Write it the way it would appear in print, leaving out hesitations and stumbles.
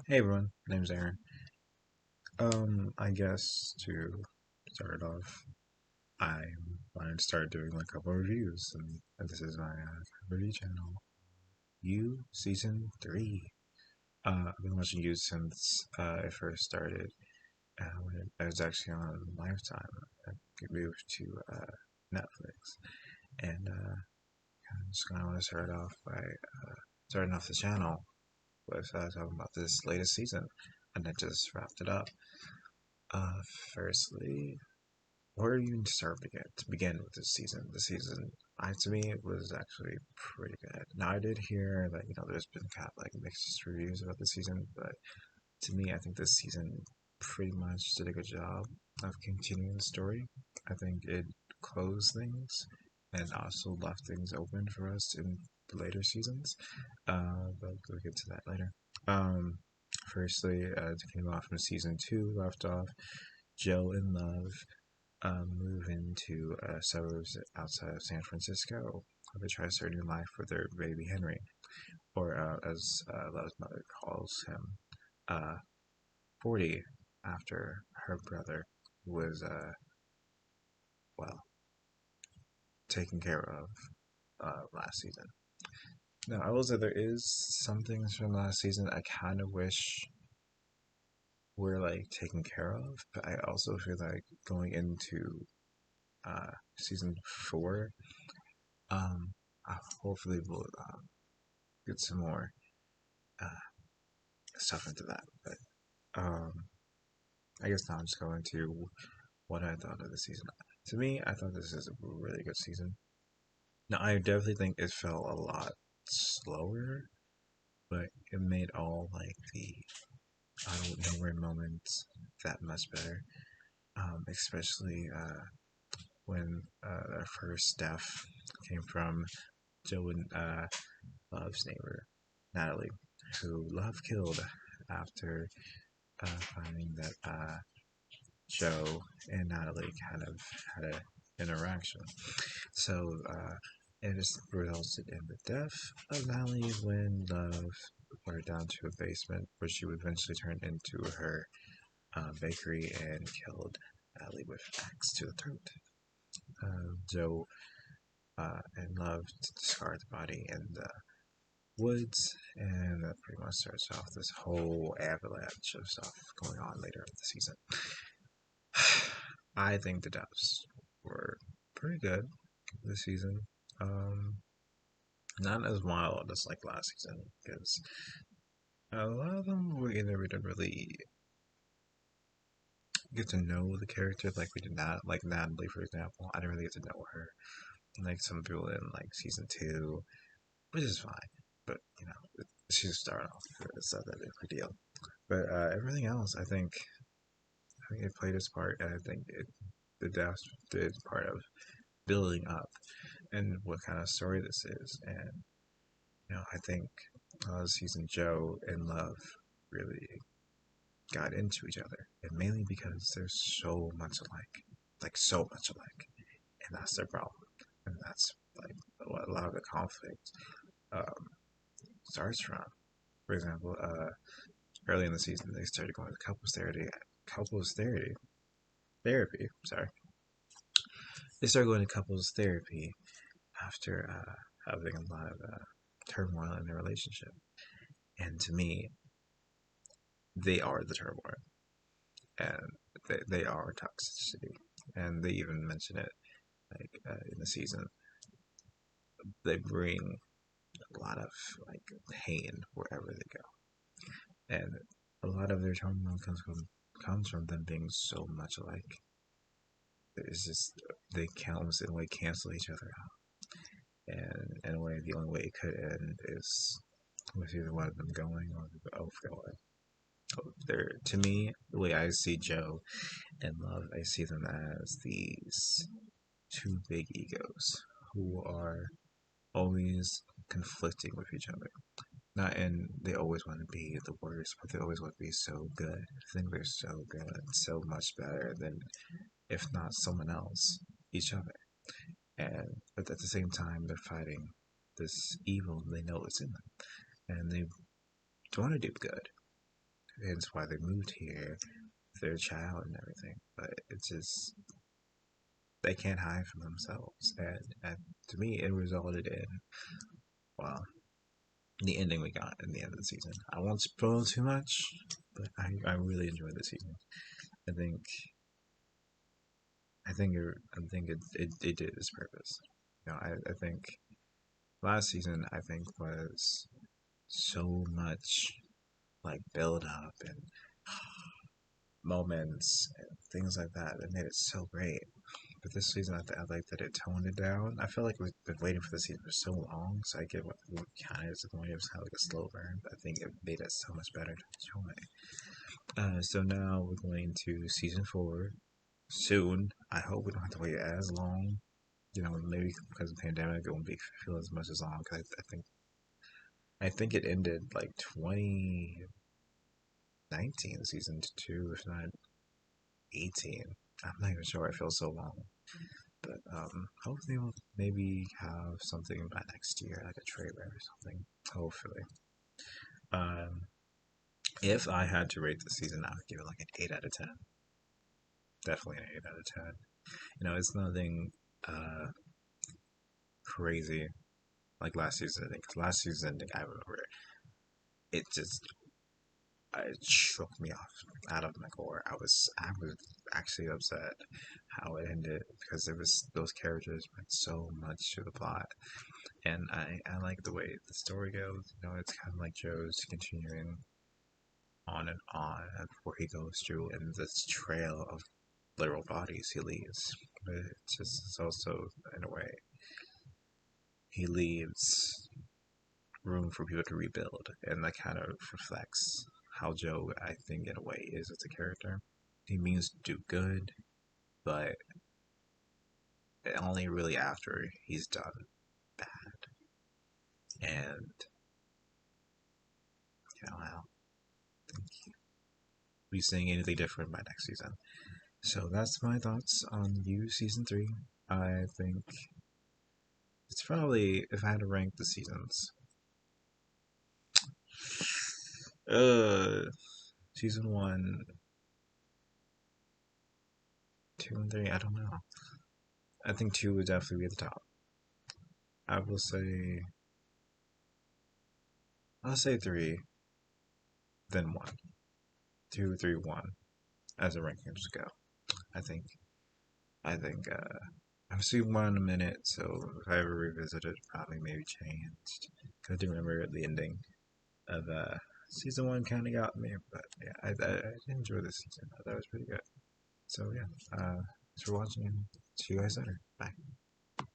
Hey everyone, name's Aaron. I guess to start off, I wanted to start doing like a couple of reviews, and this is my review channel. You Season 3. I've been watching you since it first started, when it was actually on Lifetime. I moved to Netflix, and I'm just gonna want to start off by starting off the channel with talking about this latest season, and I just wrapped it up. Uh, Firstly, where do you even start to begin with this season? The season, to me, it was actually pretty good. Now, I did hear that there's been kind of like mixed reviews about the season, but to me, I think this season pretty much did a good job of continuing the story. I think it closed things and also left things open for us in the later seasons. But we'll get to that later. Um, Firstly, to came off from season two, left off Joe and Love move into suburbs outside of San Francisco, where they try to start a new life with their baby Henry, or as Love's mother calls him, uh, 40, after her brother was, well, taken care of last season. Now, I will say there is some things from last season I kind of wish were like taken care of, but I also feel like going into season four, um, hopefully we'll get some more uh, stuff into that. But I guess now I'm just going to what I thought of the season. To me, I thought this is a really good season. Now, I definitely think it felt a lot slower, but it made all like the I don't know where moments that much better. Especially when our first death came from Joe and Love's neighbor, Natalie, who Love killed after finding that Joe and Natalie kind of had an interaction. So it just resulted in the death of Natalie when Love put her down to a basement, where she would eventually turn into her bakery and killed Natalie with an axe to the throat. Joe and Love discard the body in the woods, and that pretty much starts off this whole avalanche of stuff going on later in the season. I think the deaths were pretty good this season. Um, Not as wild as like last season, because a lot of them we didn't really get to know the character like we did not like Natalie, for example. I didn't really get to know her like some people in like season two, which is fine. But she's starting off. It's not that big of a deal. But everything else, I think it played its part, and I think the death did part of building up and what kind of story this is. And I think season Joe and Love really got into each other, and mainly because they're so much alike, like so much alike, and that's their problem, and that's like what a lot of the conflict um, starts from. For example, early in the season, they started going to couples therapy. Sorry, they started going to couples therapy after having a lot of turmoil in their relationship. And to me, they are the turmoil, and they are toxicity. And they even mention it like in the season. They bring a lot of like pain wherever they go, and a lot of their turmoil comes from them being so much alike. It's just they can almost in a way cancel each other out, and in a way, the only way it could end is with either one of them going or both going. They're, to me, the way I see Joe and Love, I see them as these two big egos who are always conflicting with each other. Not in they always want to be the worst, but they always want to be so good. I think they're so good, so much better than, if not someone else, each other. And but at the same time, they're fighting this evil they know is in them, and they want to do good, hence why they moved here, their child and everything. But it's just they can't hide from themselves, and to me, it resulted in well the ending we got in the end of the season. I won't spoil too much, but I really enjoyed the season. I think I think it did its purpose. I think last season I think was so much like build up and moments and things like that that made it so great. But this season, I like that it toned it down. I feel like we've been waiting for the season for so long, so I get what kind of disappointed. It was kind of like a slow burn, but I think it made it so much better to enjoy. So now we're going to season 4 soon. I hope we don't have to wait as long. Maybe because of the pandemic, it won't be feel as much as long. Cause I think it ended like 2019 season 2, if not 18. I'm not even sure. I feel so long. But hopefully we'll maybe have something by next year, like a trailer or something. Hopefully. Um, if I had to rate the season, I would give it like an 8 out of 10. Definitely an 8 out of 10. It's nothing uh, crazy like last season. I think 'cause last season, I remember it just it shook me off out of my core. I was actually upset how it ended because there was those characters meant so much to the plot. And I like the way the story goes. It's kind of like Joe's continuing on and on where he goes through and this trail of literal bodies he leaves. But it's also, in a way, he leaves room for people to rebuild. And that kind of reflects how Joe, I think, in a way, is as a character. He means to do good, but only really after he's done bad. And, I'll be seeing anything different by next season. So that's my thoughts on You Season 3. I think it's probably, if I had to rank the seasons, uh, Season 1, 2, and 3, I don't know. I think 2 would definitely be at the top. I will say, I'll say 3, then 1. 2, 3, 1, as the rankings go. I think, I've seen 1 in a minute, so if I ever revisit it, probably maybe changed. Because I do remember the ending of season 1 kind of got me, but yeah, I did enjoy this season. I thought it was pretty good. So yeah, thanks for watching, and see you guys later. Bye.